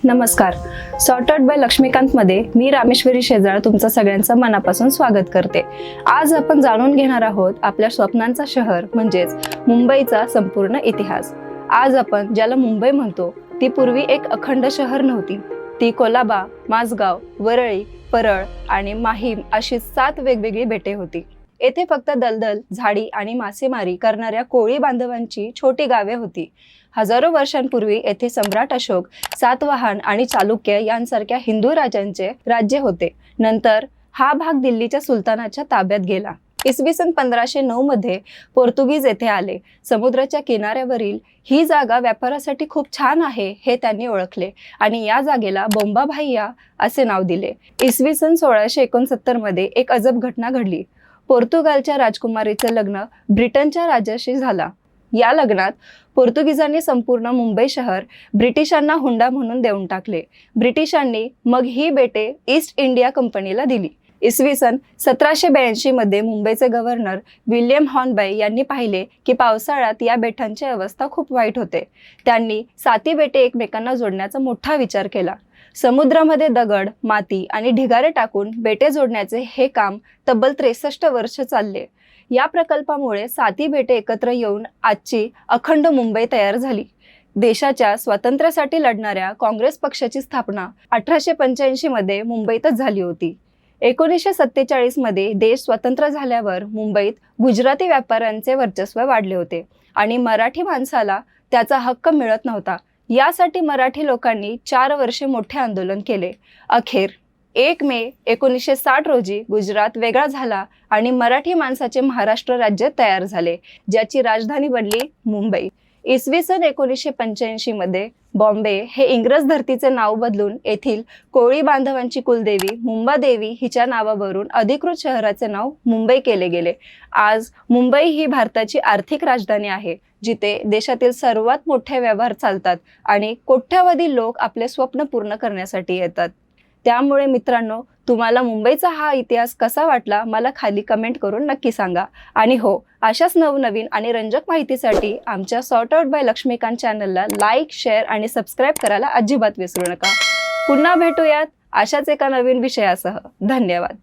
नमस्कार. Sorted bye Laxmikant मध्ये मी रामेश्वरी शेजाळ तुमचं सगळ्यांचं मनापासून स्वागत करते. आज आपण जाणून घेणार आहोत आपल्या स्वप्नांचा शहर म्हणजेच मुंबईचा संपूर्ण इतिहास. आज आपण ज्याला मुंबई म्हणतो ती पूर्वी एक अखंड शहर नव्हती. ती कोलाबा, माझगाव, वरळी, परळ आणि माहीम अशी 7 वेगवेगळी बेटे होती. येथे फक्त दलदल, झाडी आणि मासेमारी करणाऱ्या कोळी बांधवांची छोटी गावे होती. हजारो वर्षांपूर्वी येथे सम्राट अशोक, सातवाहन आणि चालुक्य यांसारख्या हिंदू राजांचे राज्य होते. नंतर हा भाग दिल्लीच्या सुलतानाच्या ताब्यात गेला. इसवी सन 1509 मध्ये पोर्तुगीज येथे आले. समुद्राच्या किनाऱ्यावरील ही जागा व्यापारासाठी खूप छान आहे हे त्यांनी ओळखले आणि या जागेला बोंबा भाईया असे नाव दिले. इसवी सन 1669 मध्ये एक अजब घटना घडली. पोर्तुगालच्या राजकुमारीचे लग्न ब्रिटनच्या राजाशी झाला. या लग्नात पोर्तुगीजांनी संपूर्ण मुंबई शहर ब्रिटिशांना हुंडा म्हणून देऊन टाकले. ब्रिटिशांनी मग ही बेटे ईस्ट इंडिया कंपनीला दिली. इसवी सन 1782 मध्ये मुंबईचे गव्हर्नर विल्यम हॉर्नबाय यांनी पाहिले की पावसाळ्यात या बेटांची अवस्था खूप वाईट होते. त्यांनी 7 बेटे एकमेकांना जोडण्याचा मोठा विचार केला. समुद्रामध्ये दगड, माती आणि ढिगारे टाकून बेटे जोडण्याचे हे काम तब्बल 63 वर्ष चालले. या प्रकल्पामुळे 7 बेटे एकत्र येऊन आजची अखंड मुंबई तयार झाली. देशाच्या स्वातंत्र्यासाठी लढणाऱ्या काँग्रेस पक्षाची स्थापना 1885 मध्ये मुंबईतच झाली होती. 1947 मध्ये देश स्वतंत्र झाल्यावर मुंबईत गुजराती व्यापाऱ्यांचे वर्चस्व वाढले होते आणि मराठी माणसाला त्याचा हक्क मिळत नव्हता. यासाठी मराठी लोकांनी 4 वर्षे मोठे आंदोलन केले. अखेर 1 मे 1960 रोजी गुजरात वेगळा झाला आणि मराठी माणसाचे महाराष्ट्र राज्य तयार झाले, ज्याची राजधानी बनली मुंबई. इसवी सन 1985 मध्ये बॉम्बे हे इंग्रज धर्तीचे नाव बदलून येथील कोळी बांधवांची कुलदेवी मुंबादेवी हिच्या नावावरून अधिकृत शहराचे नाव मुंबई केले गेले. आज मुंबई ही भारताची आर्थिक राजधानी आहे, जिथे देशातील सर्वात मोठे व्यवहार चालतात आणि कोट्यावधी लोक आपले स्वप्न पूर्ण करण्यासाठी येतात. त्यामुळे मित्रांनो, तुम्हाला मुंबईचा हा इतिहास कसा वाटला मला खाली कमेंट करून नक्की सांगा. आणि हो, अशाच नवनवीन आणि रंजक माहितीसाठी आमच्या सॉर्ट आउट बाय लक्ष्मीकांत चॅनलला लाईक, शेअर आणि सबस्क्राईब करायला अजिबात विसरू नका. पुन्हा भेटूयात अशाच एका नवीन विषयासह. धन्यवाद.